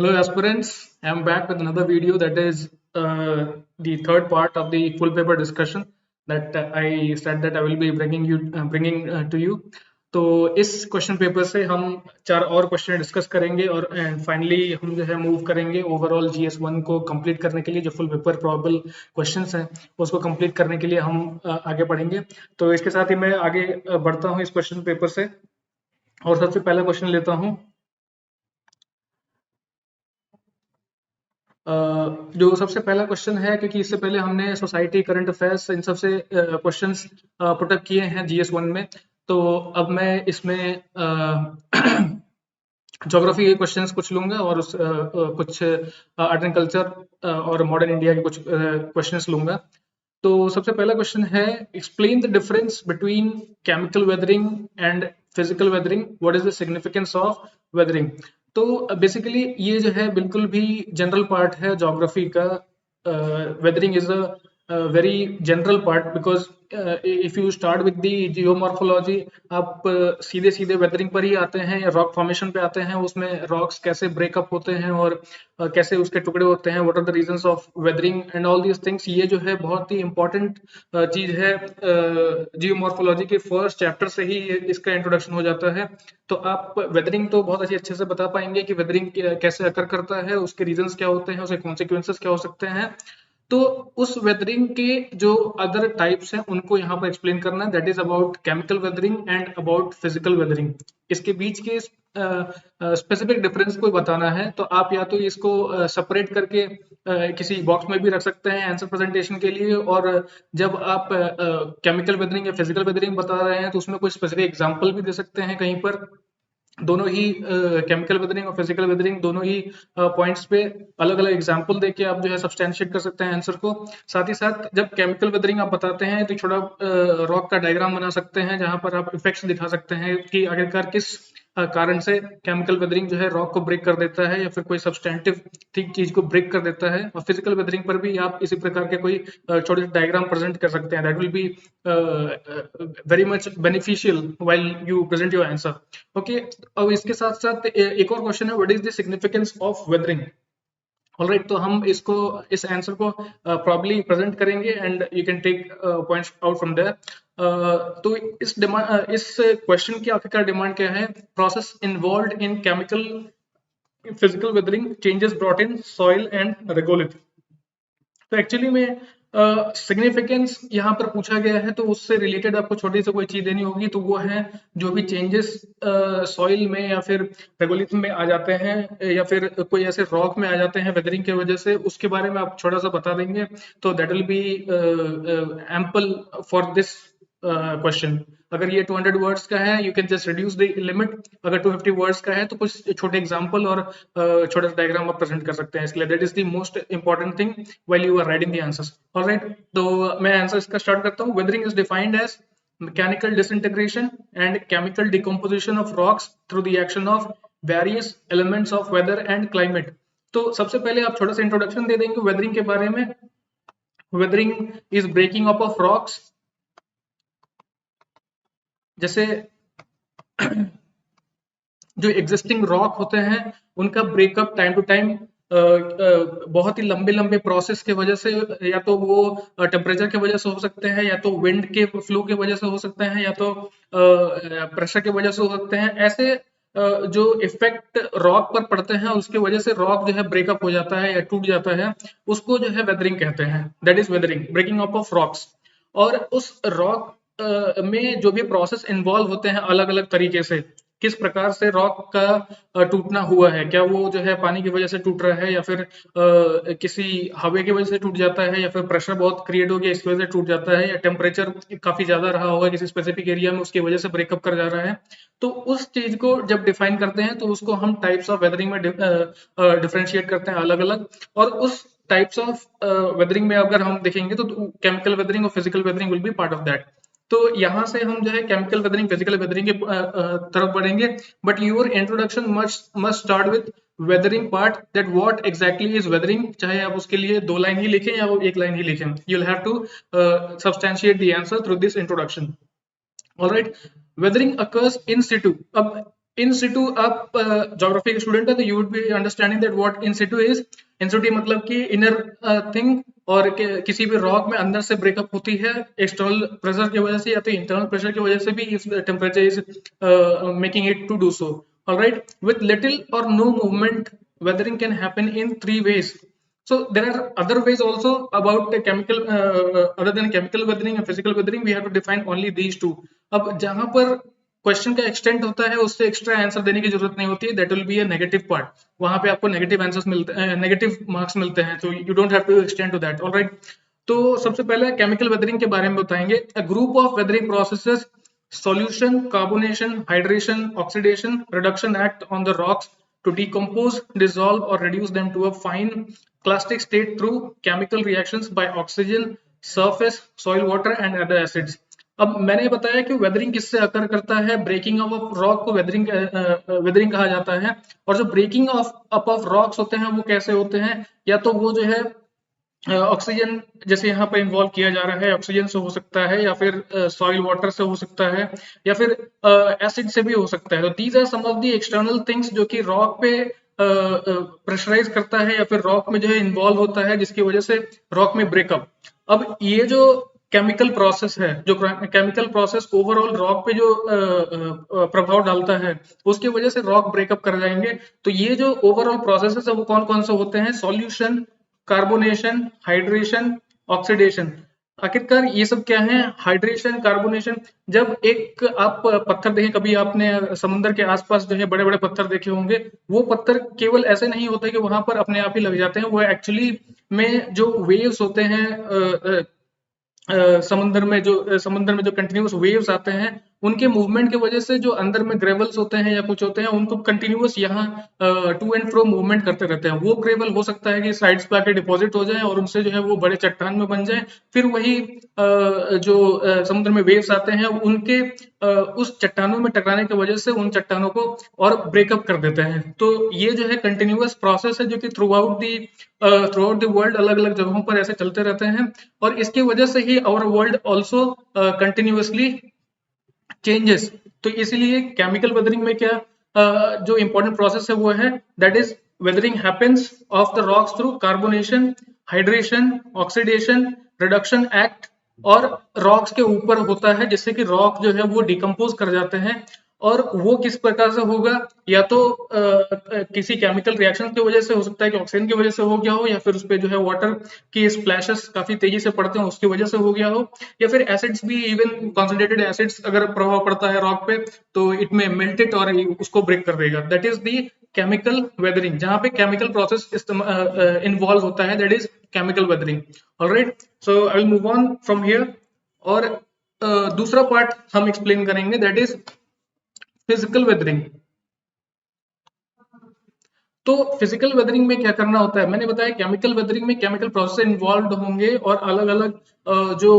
Hello, aspirants. I'm back with another video that is the third part of the full paper discussion that I said that I will be bringing to you. तो इस question paper से हम चार और question discuss करेंगे और and finally हम जो है मूव करेंगे ओवरऑल GS1 को कंप्लीट करने के लिए जो फुल पेपर प्रॉबल क्वेश्चंस हैं उसको कंप्लीट करने के लिए हम आगे बढ़ेंगे। तो इसके साथ ही मैं आगे बढ़ता हूँ इस क्वेश्चन पेपर से और सबसे पहला क्वेश्चन लेता हूँ। जो सबसे पहला क्वेश्चन है, क्योंकि इससे पहले हमने सोसाइटी करंट अफेयर्स इन सबसे क्वेश्चंस पुटअप किए हैं GS1 में, तो अब मैं इसमें ज्योग्राफी के क्वेश्चंस कुछ लूंगा और कुछ आर्ट एंड कल्चर और मॉडर्न इंडिया के कुछ क्वेश्चंस लूंगा। तो सबसे पहला क्वेश्चन है, explain the difference between chemical weathering and physical weathering, what is the significance of weathering. तो बेसिकली ये जो है बिल्कुल भी जनरल पार्ट है ज्योग्राफी का। Weathering is a very general part because if you start with the geomorphology, आप सीधे सीधे वेदरिंग पर ही आते हैं, रॉक फॉर्मेशन पे आते हैं, उसमें रॉक्स कैसे ब्रेकअप होते हैं और कैसे उसके टुकड़े होते हैं, what are the reasons of weathering and all these things. ये जो है बहुत ही इंपॉर्टेंट चीज है। जियोमॉर्फोलॉजी के फर्स्ट चैप्टर से ही इसका इंट्रोडक्शन हो जाता है। तो आप वेदरिंग तो बहुत अच्छे से बता पाएंगे कि वेदरिंग कैसे अकर करता है, उसके रीजंस क्या होते हैं, उसके कॉन्सिक्वेंसेस क्या हो सकते हैं। तो उस वेदरिंग के जो अदर टाइप्स हैं उनको यहाँ पर एक्सप्लेन करना है, that is about chemical weathering and about physical weathering. इसके बीच के स्पेसिफिक डिफरेंस को बताना है, तो आप या तो इसको सेपरेट करके किसी बॉक्स में भी रख सकते हैं आंसर प्रेजेंटेशन के लिए, और जब आप केमिकल वेदरिंग या फिजिकल वेदरिंग बता रहे हैं तो उसमें कोई स्पेसिफिक एग्जांपल भी दे सकते हैं कहीं पर। दोनों ही केमिकल वेदरिंग और फिजिकल वेदरिंग दोनों ही पॉइंट्स पे अलग अलग एग्जांपल देके आप जो है सब्सटैंशिएट कर सकते हैं आंसर को। साथ ही साथ जब केमिकल वेदरिंग आप बताते हैं तो छोटा रॉक का डायग्राम बना सकते हैं जहां पर आप इफेक्ट्स दिखा सकते हैं कि आखिरकार किस कारण से केमिकल वेदरिंग जो है रॉक को ब्रेक कर देता है या फिर कोई सब्सटेंटिव थिक चीज को ब्रेक कर देता है। और फिजिकल वेदरिंग पर भी आप इसी प्रकार के कोई छोटे डायग्राम प्रेजेंट कर सकते हैं, that will be very much beneficial while you present your answer. Okay, अब इसके साथ साथ एक और क्वेश्चन है, what is the significance of weathering. Alright, तो हम इसको इस आंसर को प्रॉब्ली प्रेजेंट करेंगे and you can take points out from there. तो इस क्वेश्चन की आखिरकार डिमांड क्या है, process involved in chemical physical weathering, changes brought in soil and regolith. तो एक्चुअली में सिग्निफिकेंस यहाँ पर पूछा गया है, तो उससे रिलेटेड आपको छोटी सी कोई चीज देनी होगी, तो वो है जो भी चेंजेस सॉइल में या फिर रेगोलिथ में आ जाते हैं या फिर कोई ऐसे रॉक में आ जाते हैं वेदरिंग की वजह से, उसके बारे में आप छोटा सा बता देंगे तो that will B ample for this question. अगर ये 200 वर्ड्स का है, you can just reduce the limit. अगर 250 वर्ड्स का है तो कुछ छोटे एग्जांपल और छोटा सा डायग्राम आप प्रेजेंट कर सकते हैं इसके लिए। That is the most important thing while you are writing the answers. Alright, तो मैं आंसर इसका स्टार्ट करता हूँ। Weathering is defined as mechanical disintegration and chemical decomposition of rocks through the action of various elements of weather and climate. तो सबसे पहले आप छोटा सा इंट्रोडक्शन दे देंगे वेदरिंग के बारे में। Weathering is breaking up of rocks, जैसे जो एग्जिस्टिंग रॉक होते हैं उनका ब्रेकअप टाइम टू टाइम बहुत ही लंबे लंबे प्रोसेस के वजह से, या तो वो टेम्परेचर की वजह से हो सकते हैं, या तो विंड के फ्लो की वजह से हो सकते हैं, या तो प्रेशर की वजह से हो सकते हैं। ऐसे जो इफेक्ट रॉक पर पड़ते हैं उसकी वजह से रॉक जो है ब्रेकअप हो जाता है या टूट जाता है, उसको जो है वेदरिंग कहते हैं। That is weathering, breaking up of rocks. और उस रॉक में जो भी प्रोसेस इन्वॉल्व होते हैं अलग अलग तरीके से, किस प्रकार से रॉक का टूटना हुआ है, क्या वो जो है पानी की वजह से टूट रहा है या फिर किसी हवा की वजह से टूट जाता है, या फिर प्रेशर बहुत क्रिएट हो गया इसकी वजह से टूट जाता है, या टेम्परेचर काफी ज्यादा रहा होगा किसी स्पेसिफिक एरिया में उसकी वजह से ब्रेकअप कर जा रहा है। तो उस चीज को जब डिफाइन करते हैं तो उसको हम टाइप्स ऑफ वेदरिंग में डिफरेंशिएट करते हैं अलग अलग। और उस टाइप्स ऑफ वेदरिंग में अगर हम देखेंगे तो केमिकल वेदरिंग और physical weathering will be part of that. तो यहाँ से हम जो है केमिकल वेदरिंग फिजिकल वेदरिंग के तरफ बढ़ेंगे, but your introduction must start with weathering part, that what exactly is weathering. चाहे आप उसके लिए 2 लाइन ही लिखें या वो 1 लाइन ही लिखें, you will have to substantiate the answer through this introduction. Alright, weathering occurs in situ. अब इन सिटू आप ज्योग्राफी के स्टूडेंट है तो you would be understanding that what in situ is. In situ मतलब कि inner thing, और किसी भी रॉक में अंदर से ब्रेकअप होती है एक्सटर्नल प्रेशर की वजह से या तो इंटरनल प्रेशर की वजह से भी, if temperature is making it to do so. Alright, with little or no movement weathering can happen in three ways. So there are other ways also about the chemical, other than chemical weathering and physical weathering, we have to define only these two. अब जहां पर question का extent होता है उससे extra answer देने की जरूरत नहीं होती है, that will be a negative part. वहां पे आपको नेगेटिव आंसर्स मिलते हैं, नेगेटिव मार्क्स मिलते हैं, तो you don't have to extend to that. Alright, तो सबसे पहले केमिकल वेदरिंग के बारे में बताएंगे। A group of weathering processes, solution, carbonation, hydration, oxidation, reduction act on the rocks to decompose, dissolve or reduce them to a fine clastic state through chemical reactions by oxygen, surface, soil water and other acids. अब मैंने बताया कि weathering किससे occur करता है, breaking of rock को weathering weathering कहा जाता है। और जो breaking of up of rocks होते हैं वो कैसे होते हैं, या तो वो जो है ऑक्सीजन जैसे यहाँ पे इन्वॉल्व किया जा रहा है, ऑक्सीजन से हो सकता है, या फिर सॉइल वाटर से हो सकता है, या फिर एसिड से भी हो सकता है। तो these are some of the external things जो कि रॉक पे प्रेशराइज करता है या फिर रॉक में जो है इन्वॉल्व होता है, जिसकी वजह से रॉक में ब्रेकअप। अब ये जो केमिकल प्रोसेस है, जो केमिकल प्रोसेस ओवरऑल रॉक पे जो प्रभाव डालता है, उसकी वजह से रॉक ब्रेकअप कर जाएंगे। तो ये जो ओवरऑल प्रोसेस है वो कौन कौन से होते हैं, सॉल्यूशन, कार्बोनेशन, हाइड्रेशन, ऑक्सीडेशन। आखिरकार ये सब क्या है, हाइड्रेशन, कार्बोनेशन। जब एक आप पत्थर देखें, कभी आपने समुद्र के आसपास जो है बड़े बड़े पत्थर देखे होंगे, वो पत्थर केवल ऐसे नहीं होते कि वहां पर अपने आप ही लग जाते हैं, वो एक्चुअली में जो वेव्स होते हैं समुद्र में जो कंटिन्यूअस वेव्स आते हैं, उनके मूवमेंट की वजह से जो अंदर में ग्रेवल्स होते हैं या कुछ होते हैं, उनको कंटिन्यूअस यहाँ टू एंड फ्रो मूवमेंट करते रहते हैं। वो ग्रेवल हो सकता है कि साइड्स पे आके डिपॉजिट हो जाए और उनसे जो है वो बड़े चट्टान में बन जाए, फिर वही जो समुद्र में वेव्स आते हैं उनके उस चट्टानों में टकराने की वजह से उन चट्टानों को और ब्रेकअप कर देते हैं। तो ये जो है कंटिन्यूअस प्रोसेस है जो कि थ्रू आउट द वर्ल्ड अलग अलग जगहों पर ऐसे चलते रहते हैं, और इसकी वजह से ही our world also continuously changes. तो इसीलिए केमिकल वेदरिंग में क्या जो इंपॉर्टेंट प्रोसेस है वो है, that is weathering happens of the rocks through carbonation, hydration, oxidation, reduction act, और रॉक्स के ऊपर होता है जिससे कि रॉक जो है वो डिकम्पोज कर जाते हैं। और वो किस प्रकार से होगा, या तो किसी केमिकल रिएक्शन की वजह से हो सकता है कि ऑक्सीजन की वजह से हो गया हो, या फिर उस पे जो है वाटर की स्प्लैशेस काफी तेजी से पड़ते हैं उसकी वजह से हो गया हो, या फिर एसिड्स भी, इवन कॉन्सेंट्रेटेड एसिड्स अगर प्रभाव पड़ता है रॉक पे तो इट में मेल्ट इट और उसको ब्रेक कर देगा। That is the chemical weathering, जहां पे केमिकल प्रोसेस इन्वॉल्व होता है, that is chemical weathering. Alright, so I will move on from here. और दूसरा पार्ट हम एक्सप्लेन करेंगे, दैट इज फिजिकल वेदरिंग। तो फिजिकल वेदरिंग में क्या करना होता है, मैंने बताया केमिकल वेदरिंग में केमिकल प्रोसेस इन्वॉल्व होंगे और अलग अलग जो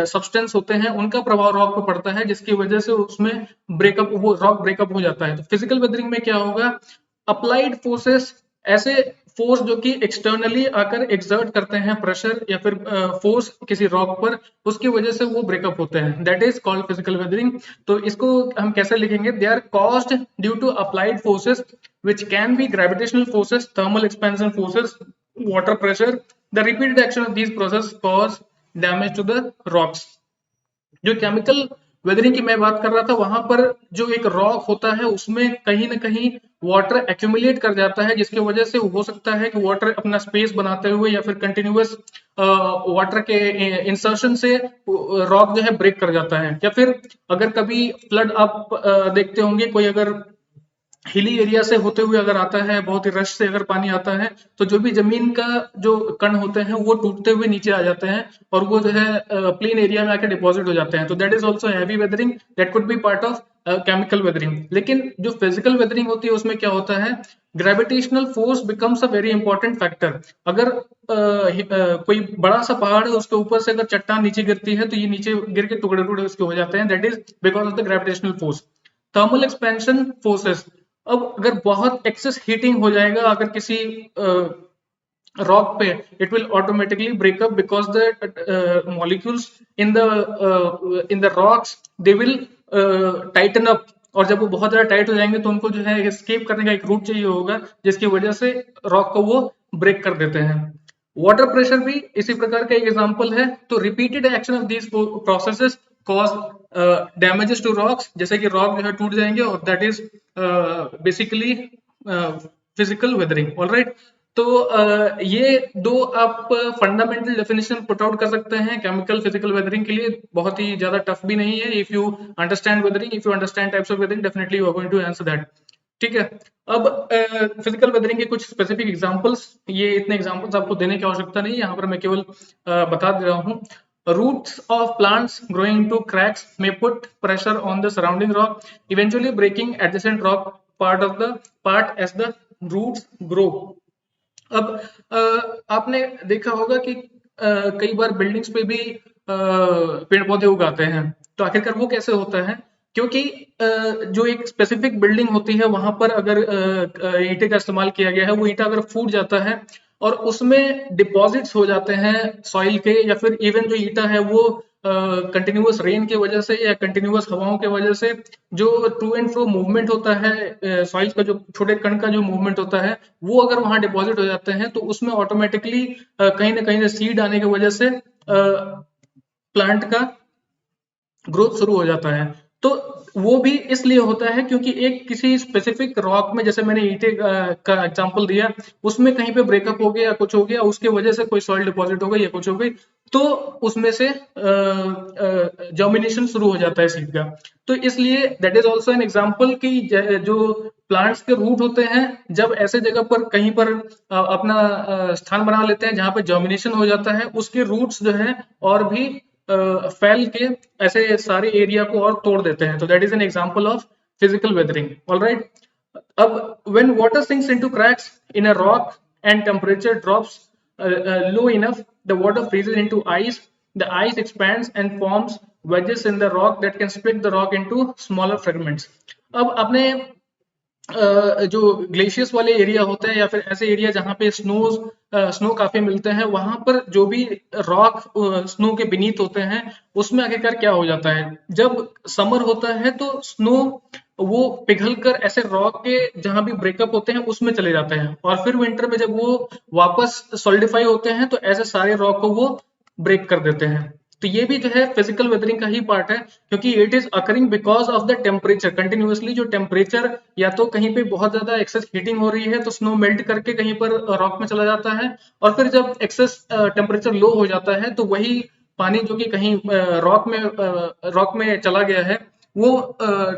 सब्सटेंस होते हैं उनका प्रभाव रॉक पर पड़ता है, जिसकी वजह से उसमें ब्रेकअप, वो रॉक ब्रेकअप हो जाता है। तो फिजिकल वेदरिंग में क्या होगा, अप्लाइड फोर्सेस, ऐसे फोर्स जो कि एक्सटर्नली आकर एक्सर्ट करते हैं प्रेशर या फिर फोर्स किसी रॉक पर, उसकी वजह से वो ब्रेकअप होते हैं, that is called physical weathering. तो इसको हम कैसे लिखेंगे, they are caused due to applied forces which can be gravitational forces, thermal expansion forces, water pressure. The repeated action of these processes cause damage to the rocks. जो chemical weathering की मैं बात कर रहा था, वहां पर जो एक रॉक होता है उसमें कहीं ना कहीं वाटर एक्यूमुलेट कर जाता है, जिसकी वजह से हो सकता है कि वाटर अपना स्पेस बनाते हुए या फिर कंटिन्यूअस वाटर के इंसर्शन से रॉक जो है ब्रेक कर जाता है। या फिर अगर कभी फ्लड आप देखते होंगे, कोई अगर हिली एरिया से होते हुए अगर आता है, बहुत ही रश से अगर पानी आता है, तो जो भी जमीन का जो कण होते हैं वो टूटते हुए नीचे आ जाते हैं और वो जो है प्लेन एरिया में आके डिपॉजिट हो जाते हैं। तो that is also heavy weathering, that could be part of chemical weathering. लेकिन जो फिजिकल वेदरिंग होती है उसमें क्या होता है, gravitational force becomes a very important factor. अगर कोई बड़ा सा पहाड़ है, उसके ऊपर से अगर चट्टान नीचे गिरती है तो ये नीचे गिर के टुकड़े टुकड़े उसके हो जाते हैं, that is because of the gravitational force. Thermal expansion forces, अब अगर बहुत एक्सेस हीटिंग हो जाएगा अगर किसी रॉक पे, it will automatically breakup because the molecules in the rocks they will Titan up और जब वो बहुत ज्यादा टाइट हो जाएंगे तो उनको जो है एस्केप करने का एक रूट चाहिए होगा, जिसकी वजह से रॉक को वो ब्रेक कर देते हैं। वाटर प्रेशर भी इसी प्रकार का एक एग्जांपल है। तो repeated action of these processes cause damages to rocks, जैसे कि रॉक जो है टूट जाएंगे, और that is basically physical weathering. Alright, तो ये दो आप फंडामेंटल डेफिनेशन पुट आउट कर सकते हैं केमिकल फिजिकल वेदरिंग के लिए, बहुत ही ज्यादा टफ भी नहीं है। If you understand weathering, if you understand types of weathering, definitely you are going to answer that. ठीक है, अब फिजिकल वेदरिंग के कुछ स्पेसिफिक एग्जांपल्स, ये इतने एग्जांपल्स आपको देने की आवश्यकता नहीं है, यहाँ पर मैं केवल बता दे रहा हूँ। Roots of plants growing into cracks may put pressure on the surrounding rock, eventually breaking adjacent rock part as the roots grow. अब आपने देखा होगा कि कई बार बिल्डिंग्स पे भी पेड़ पौधे उगाते हैं, तो आखिरकार वो कैसे होता है? क्योंकि जो एक स्पेसिफिक बिल्डिंग होती है वहां पर अगर ईंटे का इस्तेमाल किया गया है, वो ईंटा अगर फूट जाता है और उसमें डिपॉजिट्स हो जाते हैं सॉइल के, या फिर इवन जो ईंटा है वो कंटिन्यूअस रेन की वजह से या कंटिन्यूअस हवाओं की वजह से जो टू एंड फ्रो मूवमेंट होता है सॉइल का, जो छोटे कण का जो मूवमेंट होता है, वो अगर वहां डिपॉजिट हो जाते हैं तो उसमें ऑटोमेटिकली कहीं ना कहीं से सीड आने की वजह से प्लांट का ग्रोथ शुरू हो जाता है। तो वो भी इसलिए होता है क्योंकि एक किसी स्पेसिफिक रॉक में, जैसे मैंने ईंटे का एग्जांपल दिया, उसमें कहीं पे ब्रेकअप हो गया या कुछ हो गया, उसके वजह से कोई सॉइल डिपॉजिट हो गई या कुछ हो गई, तो उसमें से जर्मिनेशन शुरू हो जाता है सीड का। तो इसलिए that is also an example कि जो प्लांट्स के रूट होते हैं, जब ऐसे जगह पर कहीं पर अपना स्थान बना लेते हैं जहां पे जर्मिनेशन हो जाता है, उसके रूट्स जो है और भी फैल के ऐसे सारे एरिया को और तोड़ देते हैं। तो that is an example of physical weathering. Alright, अब when water sinks into cracks in a rock and temperature drops low enough, the water freezes into ice. The ice expands and forms wedges in the rock that can split the rock into smaller fragments. अब आपने जो glaciers वाले area होते हैं या फिर ऐसे area जहाँ पे स्नो काफी मिलते हैं, वहां पर जो भी रॉक स्नो के बीनीथ होते हैं, उसमें आखिरकार क्या हो जाता है, जब समर होता है तो स्नो वो पिघल कर ऐसे रॉक के जहां भी ब्रेकअप होते हैं उसमें चले जाते हैं, और फिर विंटर में जब वो वापस सॉलिडिफाई होते हैं तो ऐसे सारे रॉक को वो ब्रेक कर देते हैं। तो ये भी जो है फिजिकल वेदरिंग का ही पार्ट है, क्योंकि it is occurring because of the temperature. Continuously जो टेम्परेचर, या तो कहीं पे बहुत ज्यादा एक्सेस हीटिंग हो रही है तो स्नो मेल्ट करके कहीं पर रॉक में चला जाता है, और फिर जब एक्सेस टेम्परेचर लो हो जाता है तो वही पानी जो कि कहीं रॉक में चला गया है, वो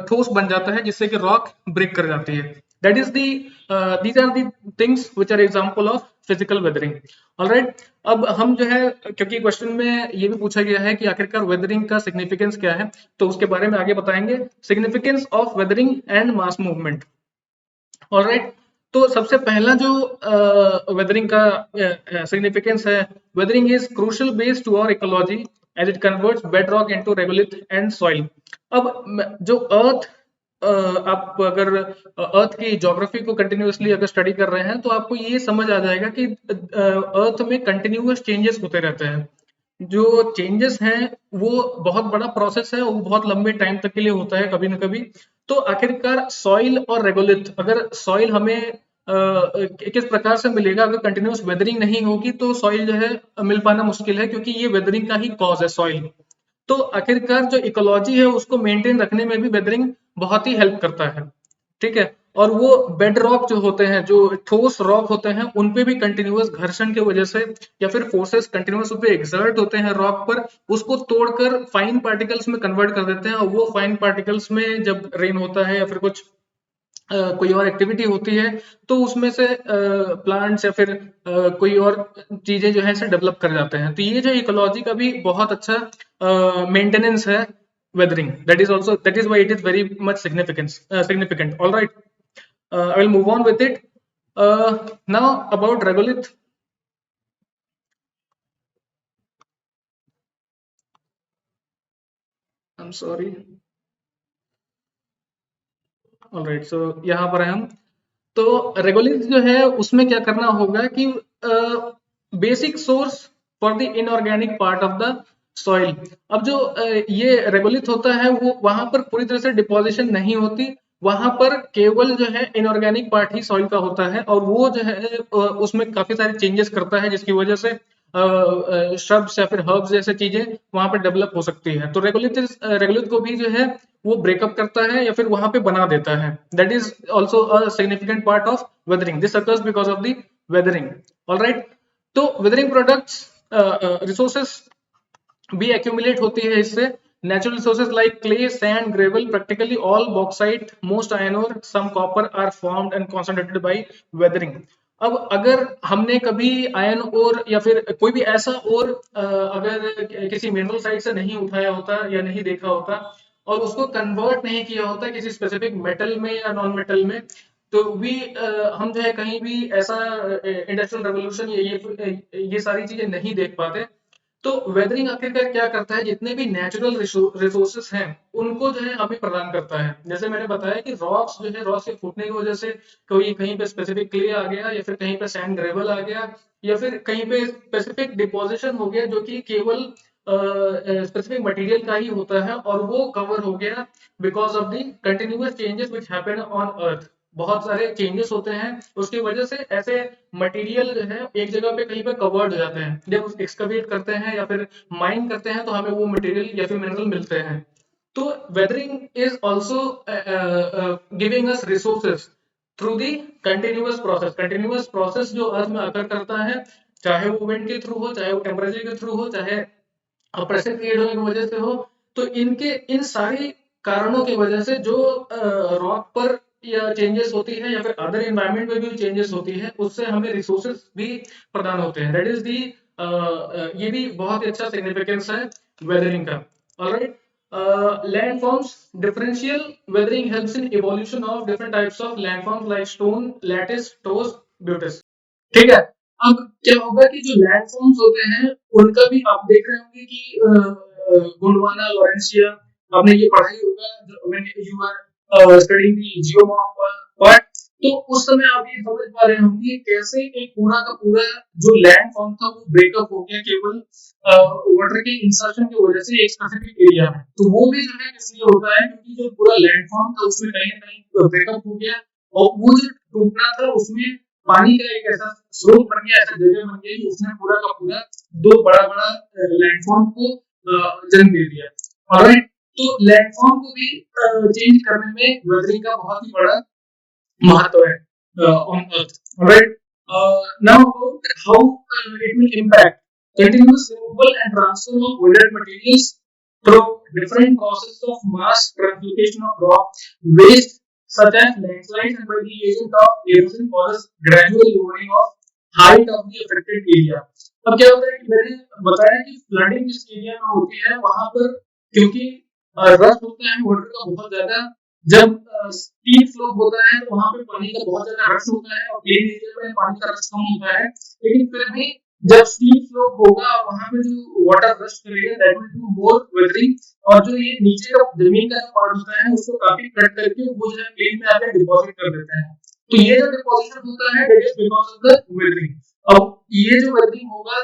ठोस बन जाता है, जिससे कि रॉक ब्रेक कर जाती है। That is these are the things which are example of physical weathering. Alright, अब हम जो है, क्योंकि क्वेश्चन में ये भी पूछा गया है कि आखिरकार वेदरिंग का सिग्निफिकेंस क्या है, तो उसके बारे में आगे बताएंगे। Significance of weathering and mass movement. Alright, तो सबसे पहला जो वेदरिंग का सिग्निफिकेंस है, weathering is crucial base to our ecology as it converts bed rock into regolith and soil. अब जो अर्थ, आप अगर अर्थ की ज्योग्राफी को कंटिन्यूअसली अगर स्टडी कर रहे हैं तो आपको ये समझ आ जाएगा कि अर्थ में कंटिन्यूअस चेंजेस होते रहते हैं। जो चेंजेस हैं वो बहुत बड़ा प्रोसेस है, वो बहुत लंबे टाइम तक के लिए होता है कभी ना कभी। तो आखिरकार सॉइल और रेगोलिथ, अगर सॉइल हमें किस प्रकार से मिलेगा, अगर कंटिन्यूअस वेदरिंग नहीं होगी तो सॉइल जो है मिल पाना मुश्किल है, क्योंकि ये वेदरिंग का ही कॉज है सॉइल। तो आखिरकार जो इकोलॉजी है उसको मेंटेन रखने में भी वेदरिंग बहुत ही हेल्प करता है। ठीक है, और वो बेड रॉक जो होते हैं, जो ठोस रॉक होते हैं, उनपे भी कंटिन्यूअस घर्षण की वजह से या फिर फोर्सेस कंटिन्यूअस उस पे एक्सर्ट होते हैं रॉक पर, उसको तोड़कर फाइन पार्टिकल्स में कन्वर्ट कर देते हैं, और वो फाइन पार्टिकल्स में जब रेन होता है या फिर कुछ कोई और एक्टिविटी होती है तो उसमें से प्लांट्स या फिर कोई और चीजें जो है इसे डेवलप कर जाते हैं। तो ये जो इकोलॉजी का भी बहुत अच्छा मेंटेनेंस है weathering. That is why it is very much significant. All right, I will move on with it. Now about regolith. I'm sorry. All right, so यहाँ पर है हम। तो रेगोलिथ जो है उसमें क्या करना होगा कि basic source for the inorganic part of the soil. अब जो ये रेगोलिथ होता है वो वहां पर पूरी तरह से डिपोजिशन नहीं होती, वहां पर केवल जो है इनऑर्गेनिक पार्ट ही सॉइल का होता है और वो जो है उसमें काफी सारे चेंजेस करता है जिसकी वजह से श्रब्स या फिर हर्ब्स जैसे चीजें वहां पर डेवलप हो सकती है। तो रेगोलिथ को भी जो है वो ब्रेकअप करता है या फिर वहां पे बना देता है। That is also a significant part of weathering, this occurs because of the weathering. Alright, तो वेदरिंग प्रोडक्ट्स रिसोर्सेस भी accumulate होती है इससे। Natural resources like clay, sand, gravel, practically all bauxite, most iron ore, some copper are formed and concentrated by weathering। अब अगर हमने कभी ion ओर या फिर कोई भी ऐसा ओर अगर किसी मिनरल साइट से नहीं उठाया होता या नहीं देखा होता और उसको कन्वर्ट नहीं किया होता किसी स्पेसिफिक मेटल में या नॉन मेटल में, तो भी हम जो है कहीं भी ऐसा इंडस्ट्रियल रेवोल्यूशन ये सारी चीजें नहीं देख पाते। तो वेदरिंग आखिरकार क्या करता है, जितने भी नेचुरल रिसोर्सेस हैं उनको जो है हमें प्रदान करता है। जैसे मैंने बताया कि रॉक्स जो है, रॉक्स के फूटने की वजह से कोई कहीं पे स्पेसिफिक क्ले आ गया या फिर कहीं पे सैंड ग्रेवल आ गया या फिर कहीं पे स्पेसिफिक डिपोजिशन हो गया जो कि केवल स्पेसिफिक मटेरियल का ही होता है और वो कवर हो गया because of the continuous changes which happen on earth. बहुत सारे चेंजेस होते हैं उसकी वजह से ऐसे मटेरियल जो है एक जगह पे कहीं पे कवर्ड हो जाते हैं। जब एक्सकवेट करते हैं या फिर माइन करते हैं तो हमें वो मटेरियल या फिर मिनरल मिलते हैं। तो weathering is also giving us resources through the continuous process. Continuous process जो अर्थ में अकर करता है, चाहे वो विंड के थ्रू हो, चाहे वो टेम्परेचर के थ्रू हो, चाहे प्रेशर क्रिएट होने की वजह से हो, तो इनके इन सारी कारणों की वजह से जो रॉक पर या चेंजेस होती है या फिर अदर एनवायरनमेंट में भी चेंजेस होती है उससे हमें रिसोर्सेज भी प्रदान होते हैं। दैट इज दी ये भी बहुत ही अच्छा सिग्निफिकेंस है वेदरिंग का। Alright, landforms differential weathering helps in evolution of different types of landforms like stone, lattice, toast, buttes। ठीक है, अब क्या होगा कि जो लैंडफॉर्म्स होते हैं उनका भी आप देख रहे होंगे कि गोंडवाना, लॉरेंशिया, आपने ये पढ़ा ही होगा when you are studying the geomorph part. तो उस समय आप ये समझ पा रहे होंगे कि कैसे एक पूरा का पूरा जो लैंड फॉर्म था वो ब्रेकअप हो गया केवल वाटर के इंसर्शन की वजह से एक स्पेसिफिक एरिया में। तो वो भी जो है इसलिए होता है क्योंकि जो पूरा लैंड फॉर्म था उसमें कहीं ना कहीं ब्रेकअप हो गया और वो जो टूटना था उसमें पानी का एक ऐसा स्रोत बन गया, ऐसा जगह बन गई कि उसने पूरा का पूरा दो बड़ा बड़ा लैंडफॉर्म को जन्म दे दिया। ऑलराइट, तो लैंडफॉर्म को भी चेंज करने में वेदरिंग का बहुत ही बड़ा महत्व है on earth. Alright, now about how it will impact continuous removal and transfer of weathered materials through different processes of mass translocation of rock waste such as landslides and by the agent of erosion causes gradual lowering of height of the affected area। अब क्या होता है कि मैंने बताया कि flooding जिस area में होती है वहां पर क्योंकि रश होता है वाटर का बहुत ज्यादा, जब स्टीप फ्लो होता है तो वहां पे पानी का बहुत ज्यादा रश होता है और प्लेन एरिया में पानी का रश कम होता है, लेकिन फिर भी जब स्टीप फ्लो होगा वहां पे जो वाटर रश करेगा that will do more weathering और जो ये नीचे का जमीन का पार्ट होता है उसको काफी कट करके वो जो है प्लेन में आकर डिपॉजिट कर देता है। तो ये जो डिपॉजिशन होता है that is because of the weathering. अब ये जो वेदरिंग होगा,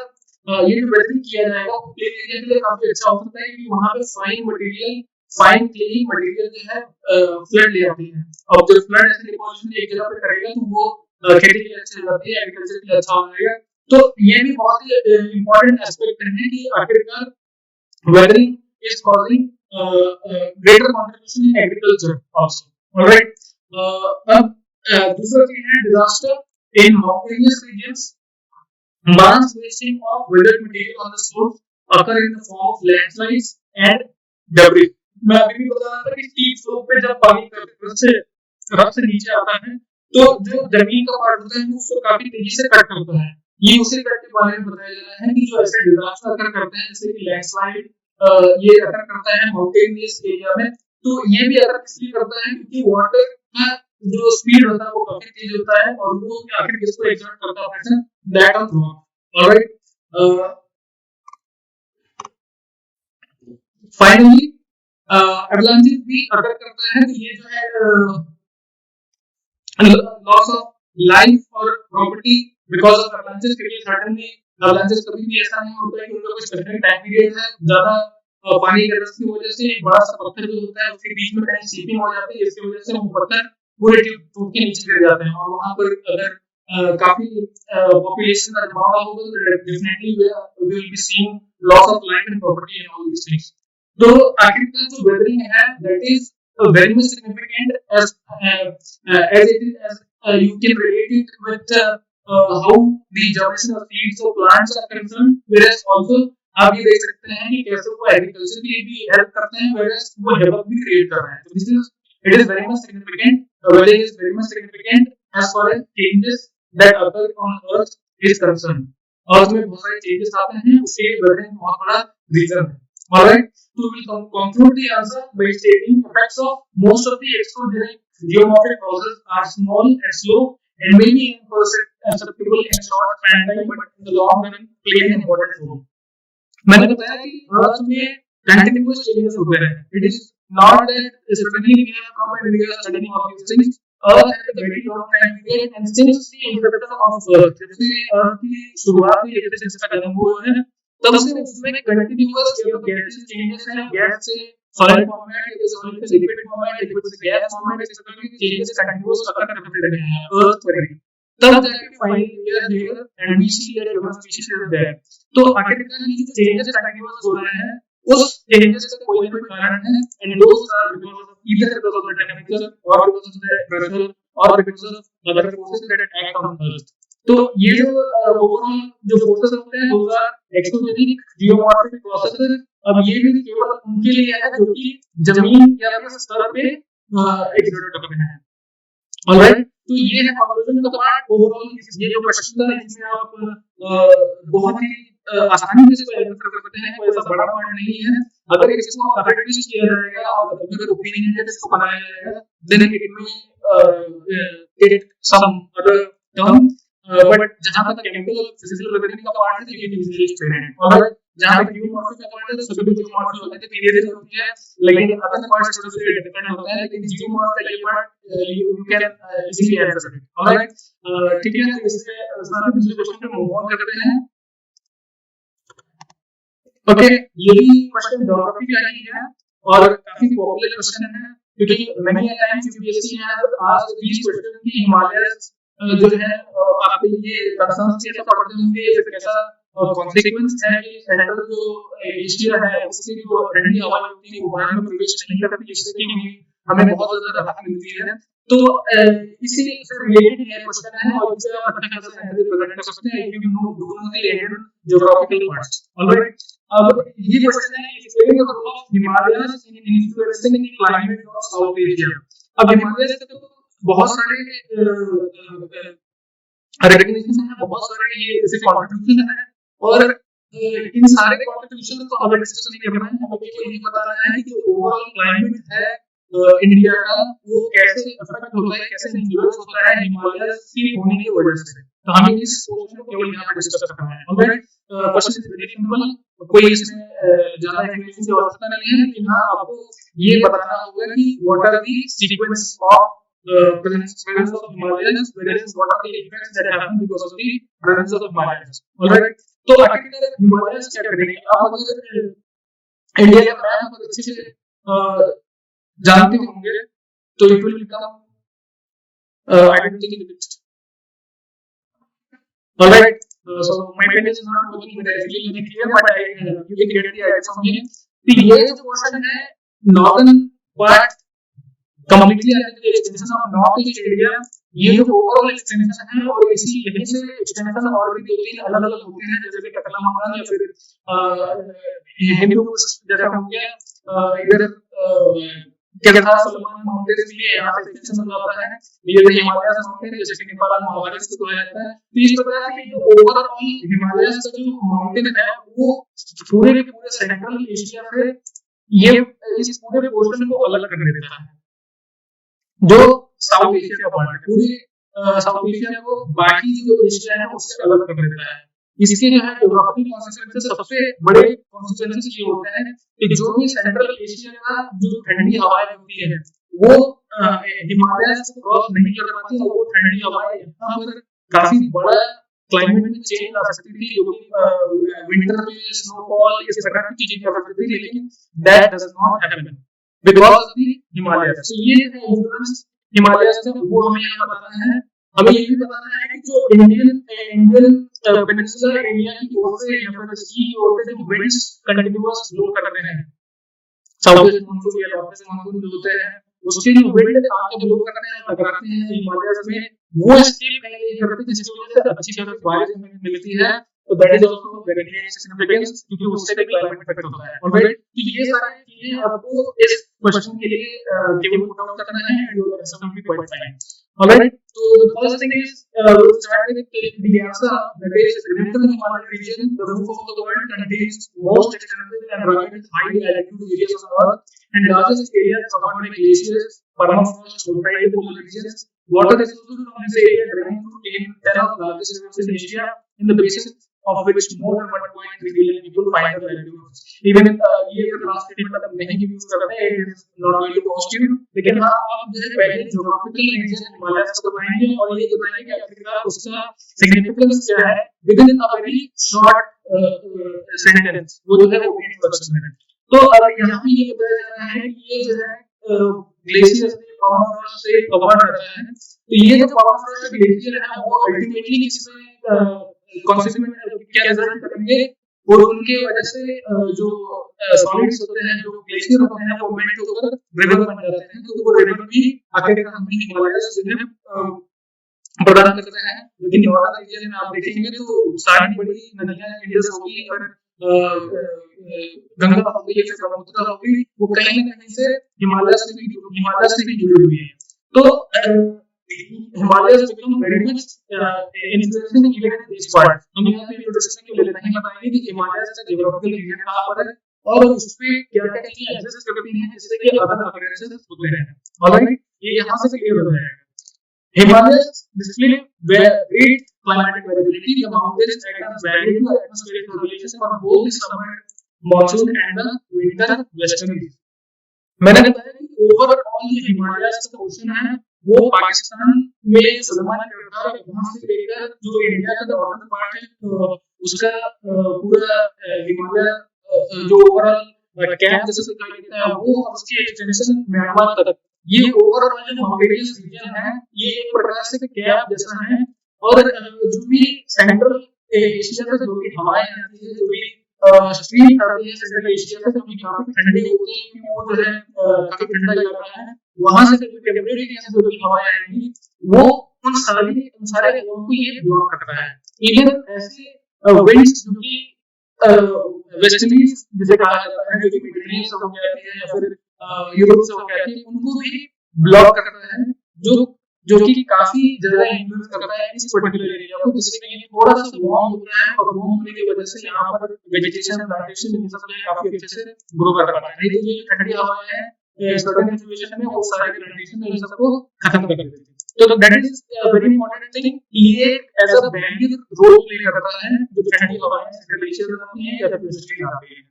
ये जो वेदरिंग किया जाएगा वो प्लेन एरिया के लिए काफी अच्छा हो सकता है क्योंकि वहां पे fine material, fine clay material जो है फ्लड ले आती है और जब फ्लड ऐसे डिपॉजिशन एक जगह पे करेगा तो वो खेती के लिए अच्छी हो जाती है, एग्रीकल्चर के लिए अच्छा हो जाएगा। तो ये भी बहुत ही इंपॉर्टेंट एस्पेक्ट है कि आखिरकार weathering is causing greater contribution in agriculture also. Alright, अब दूसरा चीज है disaster in mountainous regions. Mass wasting of weathered material on the slopes occur in the form of landslides and debris। मैं अभी भी बता रहा था कि स्टीप स्लोप पे जब पानी रफ से नीचे आता है तो जो जमीन का पार्ट होता है वो उसको काफी तेजी से कट करता है। ये उसी कट के बारे में बताया जा रहा है कि जो ऐसे डिजास्टर अकर करते हैं जैसे कि लैंडस्लाइड, ये अकर करता है माउंटेनियस एरिया में। तो ये भी अकर इसलिए करता है क्योंकि वाटर का जो स्पीड होता है वो काफी तेज होता है और वो आखिर किसको एक्सर्ट करता है pressure, that on rock. Alright, finally avalanches भी अगर करता है तो ये जो है लॉस ऑफ लाइफ और प्रॉपर्टी बिकॉज ऑफ एवलांचेस के लिए सडनली अवलांचेस कभी भी ऐसा नहीं होता है कि उनका कोई स्पेसिफिक टाइम पीरियड है, ज्यादा पानी के रस की वजह से एक बड़ा सा पत्थर जो होता है उसके बीच में कहीं सीपिंग हो जाती है, जिसकी वजह से वो पत्थर पूरे टूट के नीचे गिर जाते हैं, और वहां पर अगर काफी पॉपुलेशन का जमावड़ा होगा तो definitely we will be seeing loss of life and property and all these things. तो आखिरकार जो वेदरिंग है that is very much significant as it is as you can relate it with how the germination of seeds of plants are concerned, whereas also आप ये देख सकते हैं कि कैसे वो एग्रीकल्चर के लिए भी हेल्प करते हैं, whereas वो हेल्प भी क्रिएट कर रहे हैं। तो this is it is very much significant, weathering is very much significant as far as changes that occur on earth is concern. Earth में बहुत सारे चेंजेस आते हैं, उसके वेदरिंग बहुत बड़ा रीजन है। Alright, so we will conclude the answer by stating effects of most of the exogenic geomorphic causes are small and slow and may be imperceptible in a short span time, but in the long run play an important role. मैंने बताया कि अर्थ में continuous changes होते हैं। It is not that suddenly we have come and we are studying all these things. Earth has a very long time period and since the inception of earth, जब से अर्थ की शुरुआत हुई, जब से इसका जन्म हुआ है, तब से उसमें कंटिन्यूअस जो गैसेस चेंजेस हैं, गैस से सॉलिड फॉर्मेट, सॉलिड से लिक्विड फॉर्मेट, लिक्विड से गैस फॉर्मेट, इस तरह के चेंजेस कंटिन्यूअस अकर करते रहे हैं अर्थ पर। तब जाके finally we are here and we see that human species is there. तो आखिरकार ये जो चेंजेस कंटिन्यूअस हो रहे हैं, उस चेंजेस का कोई ना कोई कारण है, and those are because of either because of the temperature और बिकॉज़ ऑफ द प्रेशर और because of other forces that act on earth. तो ये जो ओवरऑल जो फोर्सेस होते हैं, those are exogenic geomorphic processes. अब ये भी केवल उनके लिए है जो कि जमीन या फिर स्तर पे एग्जिस्ट करते हैं। ऑलराइट, तो ये है कंक्लूजन का पार्ट। ओवरऑल ये जो क्वेश्चन था, इसमें आप बहुत ही आसानी से इसको आंसर कर सकते हैं, कोई ऐसा बड़ा पार्ट नहीं है। अगर इसको अप्रेंटिस किया जाएगा और अगर ओपिनियन इसको बनाया जाएगा, then it may get some other term, but जहां तक केमिकल और फिजिकल वेदरिंग का पार्ट है, ये इजीली एक्सप्लेन है। ऑलराइट, जहां तक जियोमॉर्फिक का पार्ट है, सभी जियोमॉर्फिक होते हैं, क्लियर होती है, लेकिन अदर पार्ट्स थोड़े से डिफरेंट होते हैं, लेकिन जियोमॉर्फिक का ये part you can easily answer it. Alright, ठीक है, तो इससे सारे दूसरे क्वेश्चन पे मूव ऑन करते हैं। ओके, ये भी क्वेश्चन ज्योग्राफी का ही है और काफी पॉपुलर क्वेश्चन है, क्योंकि many times UPSC has asked this question कि हिमालयस जो है आपके लिए कंसर्न कैसा पड़ते होंगे, या फिर कैसा कॉन्सिक्वेंस है कि सेंट्रल जो एशिया है उसकी जो ठंडी हवा होती है वो बाहर में प्रवेश नहीं करती, जिससे कि हमें बहुत ज्यादा राहत मिलती है। तो इसी से रिलेटेड ये क्वेश्चन है और इससे आप अच्छा खासा आंसर प्रेजेंट कर सकते हैं if you know the Indian geographical parts. Alright, अब ये क्वेश्चन है explain the role of Himalayas in influencing climate of South Asia. अब हिमालयस के तो बहुत सारे रिकॉग्निशन है, बहुत सारे ये ऐसे कंट्रीब्यूशन है, और इन सारे कंट्रीब्यूशन को हमें डिस्कस नहीं करना है, हमें केवल ये बताना है कि ओवरऑल क्लाइमेट है इंडिया का वो कैसे अफेक्ट होता है, कैसे इन्फ्लुएंस होता है हिमालयस की होने की वजह से। तो हमें इस क्वेश्चन को केवल यहाँ पे डिस्कस करना है। Alright, question is very simple, कोई इसमें ज्यादा एक्सप्लेनेशन की आवश्यकता नहीं है, लेकिन हाँ आपको ये बताना होगा कि what are the sequence of presence of Himalayas, whereas what are the effects that happen because of the presence of Himalayas. Alright, तो आखिरकार हिमालयस क्या करेंगे? आप अगर इंडिया का मैप अगर अच्छे से जानते होंगे तो it will become identity list. Alright, so my pen is not working directly clear, but you can get the idea from here. तो ये जो क्वेश्चन है northern part completely extension of north east area, ये जो overall extension है, और इसी यहीं से एक्सटेंशन और भी दो तीन अलग अलग होते हैं, जैसे कि टकला मकान या फिर ये हिंदू जैसा हो गया, इधर केदार सलमान माउंटेन्स भी यहाँ से एक्सटेंशन हो जाता है, ये हिमालयस माउंटेन जैसे कि नेपाल में महाभारत को कहा जाता है। तो इस प्रकार से जो ओवरऑल हिमालयस का जो माउंटेन है वो पूरे के पूरे सेंट्रल एशिया से ये इस पूरे पोर्शन को अलग कर देता है। जो साउथ एशिया का पार्ट है, पूरे साउथ एशिया को बाकी जो एशिया है उससे अलग कर देता है। इसके जो है ज्योग्राफिकल कॉन्सिक्वेंसेस, सबसे बड़े कॉन्सिक्वेंसेस ये होते हैं कि जो भी सेंट्रल एशिया का जो ठंडी हवाएं होती है वो हिमालय से क्रॉस नहीं कर पाती, और वो ठंडी हवाएं यहाँ पर काफी बड़ा क्लाइमेट में चेंज आ सकती थी, जो कि विंटर में स्नोफॉल इस प्रकार की चीजें हो सकती थी, लेकिन that does not happen because of the Himalaya. So ये इन्फ्लुएंस हिमालय से वो हमें यहाँ बताना है। हमें ये भी बताना है कि जो इंडियन पेनिनसुलर एरिया की ओर से या फिर सी की ओर से जो विंड्स कंटिन्यूअस ब्लो कर रहे हैं, साउथ ईस्ट मानसून या नॉर्थ ईस्ट मानसून जो होते हैं, उसके जो विंड आके ब्लो करते हैं, टकराते हैं हिमालय में, वो स्केप नहीं करते, जिसकी वजह से अच्छी खासी बारिश हमें मिलती है। तो that is also very significance, क्योंकि उससे भी क्लाइमेट इफेक्ट होता है। ऑलराइट, तो ये सारी चीजें आपको इस क्वेश्चन के लिए केवल पुट आउट करना है and you are absolutely quite fine. Alright, तो the first thing is we'll start with the answer, that is Western Himalayan region, the roof of the world, contains most extensive and rugged high altitude areas of Earth and largest areas covered by glaciers, permafrost, volcanic polar regions. Water resources from this area drain to 10 of the largest rivers in Asia, in the basin of which more than 1.3 billion people find their livelihoods. Even ये last statement आप नहीं use करते हैं, it is not going to cost you, लेकिन हाँ आप जो है पहले ज्योग्राफिकल रीजन हिमालय को बताएंगे और ये बताएंगे कि अफ्रीका उसका सिग्निफिकेंस क्या है with in a very short sentence, वो जो है वो इंट्रोडक्शन है। तो अब यहाँ पे ये बताया जा रहा है कि ये जो है ग्लेशियर से परमाफ्रॉस्ट से कवर्ड रहता है। तो ये जो परमाफ्रॉस्ट ग्लेशियर है वो अल्टीमेटली किसमें कॉन्सिक्वेंट क्या रिजल्ट करेंगे, और उनके वजह से जो सॉलिड्स होते हैं, जो ग्लेशियर होते हैं, वो मेल्ट होकर रिवर बन जाते हैं। तो वो रिवर भी आखिरकार हमें हिमालय से जो है प्रदान करते हैं। लेकिन नॉर्दर्न रीजन में आप देखेंगे तो सारी बड़ी नदियां इंडस होगी और गंगा होगी या फिर ब्रह्मपुत्र होगी, वो कहीं ना कहीं से हिमालय से भी जुड़ी हुई है। तो Himalaya has become very much influencing even in this part। हम यहाँ पे इंट्रोडक्शन के लिए नहीं बताएंगे कि हिमालय का ज्योग्राफिकल रीजन कहाँ पर है और उस पे क्या क्या चीजें एग्जिस्ट करती हैं जिससे कि अदर अकरेंसेस होते हैं। ऑलराइट, ये यहाँ से क्लियर हो जाएगा। Himalayas display great climatic variability. The mountains act as barrier to atmospheric circulation for both the summer monsoon and the winter westerlies। मैंने बताया कि ओवरऑल ये हिमालयस का पोर्शन है वो पाकिस्तान में सलमान करता है, वहां से लेकर जो इंडिया का नॉर्दर्न पार्ट है तो उसका पूरा हिमालय जो ओवरऑल कैप जैसे दिखाई देता है वो उसकी एक्सटेंशन म्यांमार तक, ये ओवरऑल जो माउंटेनियस रीजन है ये एक प्रकार से कैप जैसा है। और जो भी सेंट्रल एशिया से जो भी हवाएं आती है, जो भी स्ट्रीम आती है सेंट्रल एशिया से, जो भी काफी ठंडी होती है क्योंकि वो जो है काफी ठंडा इलाका है, वहां से जो टेम्परेरी गैसेस जो भी हवाएं आएंगी वो उन सारे लोगों को ये ब्लॉक करता है। इवन ऐसे विंड्स जो कि वेस्टर्लीज जिसे कहा जाता है, जो कि मिडरेंज से होकर आती है या फिर यूरोप से होकर आती है, उनको भी ब्लॉक करता है, जो कि काफी ज्यादा इन्फ्लुएंस करता है इस पर्टिकुलर एरिया को, जिससे कि थोड़ा सा वार्म होता है और वार्म होने की वजह से यहाँ पर वेजिटेशन प्लांटेशन ये सब काफी अच्छे से ग्रो कर पाता है। नहीं तो ये ठंडी हवाएं हैं सर्टेन सिचुएशन में वो सारे प्लांटेशन इन सबको खत्म कर देती है। तो that is very important thing, ये as a barrier role play करता है जो ठंडी हवाएं सेंट्रल एशिया से आती हैं या फिर वेस्टर्न आती हैं।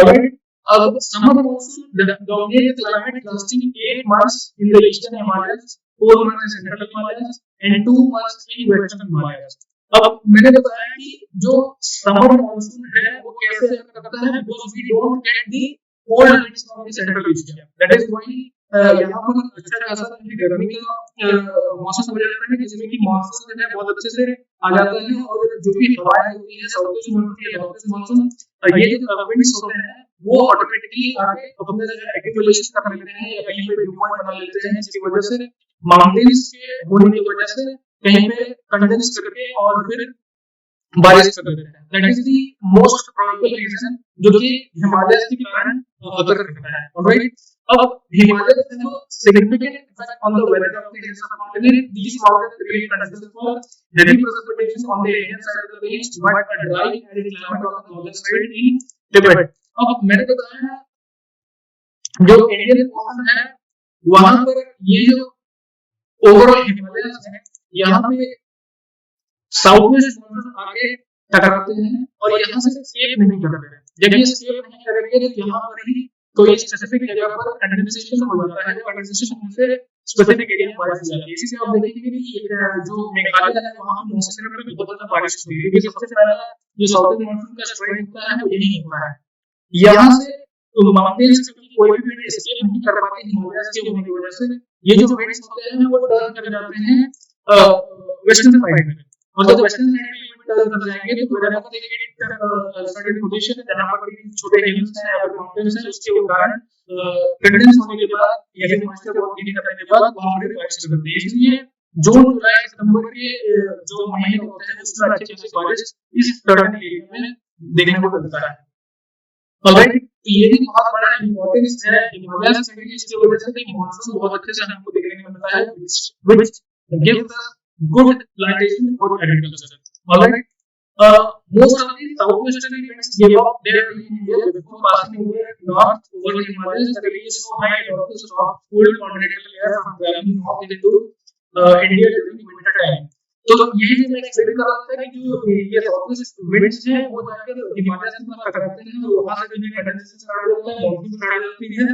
ऑलराइट, अब summer monsoon dominates the climate lasting 8 months in the eastern Himalayas, 4 months in central Himalayas and 2 months in western Himalayas। अब मैंने बताया कि जो समर मॉनसून है वो कैसे करता है, because we don't get the cold winds from the central Asia, that is why यहाँ पर अच्छा खासा गर्मी का मौसम हो जाता है जिसमें कि मॉनसून जो है बहुत अच्छे से आ जाता है और जो भी हवाएं होती है साउथ ईस्ट मॉनसून ये जो विंड्स होते हैं वो ऑटोमेटिकली आके अपने जगह एक्यूमुलेशन कर लेते हैं या कहीं पे ड्यू पॉइंट बना लेते हैं, जिसकी वजह से माउंटेन्स के होने की वजह से कहीं पे कंडेंस करके और फिर बारिश कर देते हैं। That is the most probable reason जो कि हिमालय के कारण अगर करता है। ऑलराइट, अब Himalaya has a significant effect on the weather of the Indian subcontinent. These mountains create conditions for heavy precipitation on the Indian side of the range, but a dry and arid climate on the northern side in Tibet। अब मैंने बताया जो Indian portion है वहां पर ये जो overall Himalayas है यहाँ पे साउथ वेस्ट मॉनसून आके टकराते हैं और यहाँ से स्केप नहीं करते हैं। जब ये स्केप नहीं करेंगे तो यहाँ पर ही तो ये स्पेसिफिक जगह पर कंडेंसेशन हो जाता है, कंडेंसेशन से स्पेसिफिक एरिया में बारिश हो जाती है। इसी से आप देखेंगे कि जो मेघालय है वहाँ पे मॉनसून में भी बहुत ज्यादा बारिश होती है, क्योंकि सबसे पहला जो साउथ मॉनसून का स्प्रेड होता है वो यही होता है। यहाँ से माउंटेन्स कोई भी विंड एस्केप नहीं कर पाते हिमालय के होने की वजह से। ये जो विंड्स होते हैं वो टर्न कर जाते हैं वेस्टर्न साइड में, और जब वेस्टर्न साइड में टर्न कर जाएंगे तो wherever they get certain position जहाँ पर भी छोटे हिल्स हैं या माउंटेन्स हैं उसके कारण कंडेंस होने के बाद या फिर मॉइस्चर बहुत गेन करने के बाद वहाँ पर बारिश शुरू होती है। इसलिए जून जुलाई सितंबर के जो महीने होते हैं उसमें अच्छी खासी बारिश इस टर्न एरिया में देखने को मिलता है। ऑलराइट, ये भी बहुत बड़ा इम्पोर्टेंस है हिमालय से, इसकी वजह से मॉनसून बहुत अच्छे से हमको देखने को मिलता है, which gives us good plantation, good agriculture. Alright, most of the southwestern winds give up their India before passing north over the Himalayas. The release so high and also stop cool continental air from traveling north into India during winter time. तो यही जो मैं explain कर रहा था कि जो ये साउथवेस्ट विंड्स हैं वो जाकर हिमालय से टकराते हैं और वहां से जो कंडेंसेशन स्टार्ट होता है, मॉनसून स्टार्ट होती है,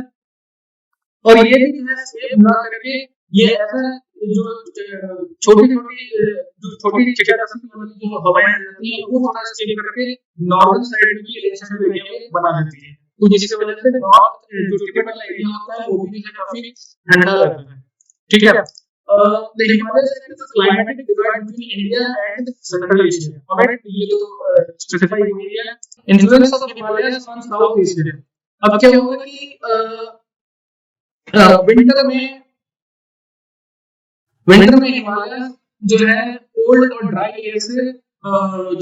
और ये भी जो है सेम ना करके ये ऐसा जो छोटी चिड़िया जो हवाएं रहती हैं वो थोड़ा स्केल करके नॉर्दर्न साइड की रेंज एरिया में बना देती है, तो जिसकी वजह से नॉर्थ जो टिबेट वाला एरिया होता है वो भी काफी ठंडा रहता है। ठीक है, the Himalayas is a climatic divide between India and Central Asia. Alright, ये तो स्पेसिफाई हुई है। Influence of Himalayas on South Asia। अब क्या होगा कि विंटर में हिमालय जो है कोल्ड और ड्राई एयर से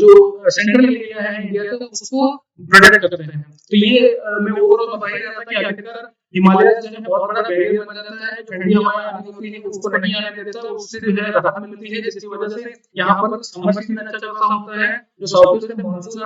जो सेंट्रल एरिया है इंडिया का उसको प्रोटेक्ट करते हैं। तो ये मैं ओवरऑल बता ही रहा था कि आखिरकार हिमालय जो है बहुत बड़ा बैरियर बन जाता है, ठंडी हवाएं आने होती है उसको नहीं आने देता, उससे जो है राहत मिलती है, जिसकी वजह से यहाँ पर समर सीजन अच्छा चल रहा होता है, जो साउथ ईस्ट में मानसून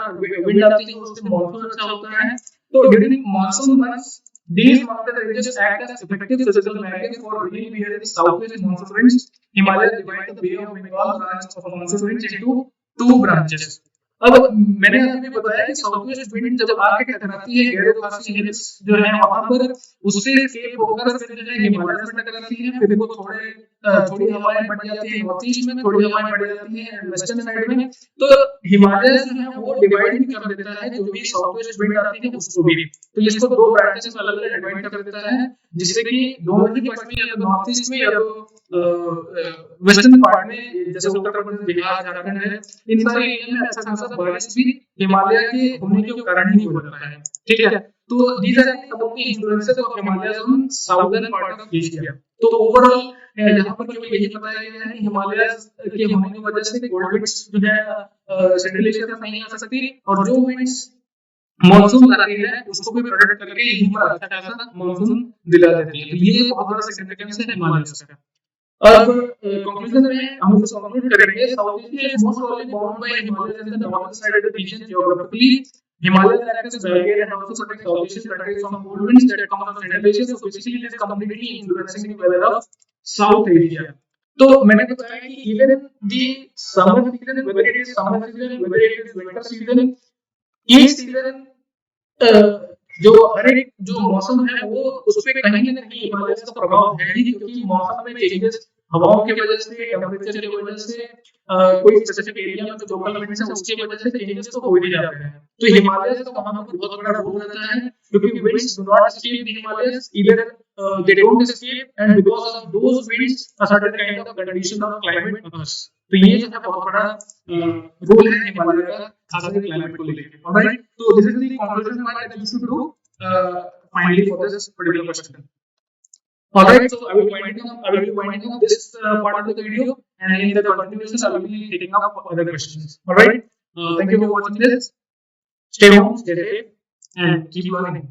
विंड आती है उससे मानसून अच्छा होता है। तो during monsoon months these mountain ranges act as effective seasonal barriers for rain behavior in southwest monsoon winds. Himalayas divide the Bay of Bengal branch of monsoon winds into two branches. अब मैंने आपको बताया कि southwest wind जब आके टकराती है गैरो खासी हिल्स जो है वहां पर, उससे स्केप होकर फिर जो है हिमालय से टकराती है, फिर वो थोड़ी हवाएं बढ़ जाती है नॉर्थ ईस्ट में, थोड़ी हवाएं बढ़ जाती है वेस्टर्न साइड में, तो हिमालय जो है वो डिवाइड भी कर देता है जो भी साउथवेस्ट विंड आती है उसको भी। तो इसको दो ब्रांचेस में अलग अलग डिवाइड कर देता है, जिससे कि दोनों ही पार्ट में या तो नॉर्थ ईस्ट में या तो वेस्टर्न पार्ट में जैसे उत्तर प्रदेश बिहार झारखंड है इन सारे एरिया में अच्छा खासा बारिश भी हिमालय के होने के कारण ही हो जाता है। ठीक है, तो these are some of the influences of Himalayas on southern part of Asia। तो ओवरऑल यहाँ पर केवल यही बताया गया है कि हिमालय के होने की वजह से कोल्ड विंड्स जो है सेंट्रल एशिया तक नहीं आ सकती, और जो विंड्स मॉनसून लाती है उसको भी प्रोटेक्ट करके यहीं पर अच्छा खासा मॉनसून दिला देती है। तो ये बहुत बड़ा सिग्निफिकेंस है हिमालय का। अब कंक्लूजन में हम इसको कंक्लूड करेंगे, South Asia is most probably bound by Himalayas in the north side of the region geographically. Himalayas act as a barrier and also protect South Asian countries from cold winds that come from Central Asia, so basically it is completely influencing the weather of South Asia। तो मैंने बताया कि even the summer season, whether it is summer season, whether it is winter season, each season जो हर एक जो मौसम है वो उस पे कहीं ना कहीं हिमालय का प्रभाव है ही, क्योंकि मौसम में चेंजेस हवाओं की वजह से, टेम्परेचर की वजह से, कोई स्पेसिफिक एरिया में जो लोकल विंड्स है उसकी वजह से चेंजेस तो हो ही जाते हैं। तो हिमालय का वहां पर बहुत बड़ा रोल रहता है, क्योंकि winds do not escape the Himalayas, either they don't escape and because of those winds a certain kind of condition of climate occurs। तो ये जो है बहुत बड़ा रोल है हिमालय का खासकर क्लाइमेट को लेकर। ऑलराइट, तो this is the conclusion what I used to do finally for this particular question। Alright, so I will be winding up this part of the video, and in the continuation I will be taking up other questions। Alright, thank you for watching this, stay home, stay safe and keep learning।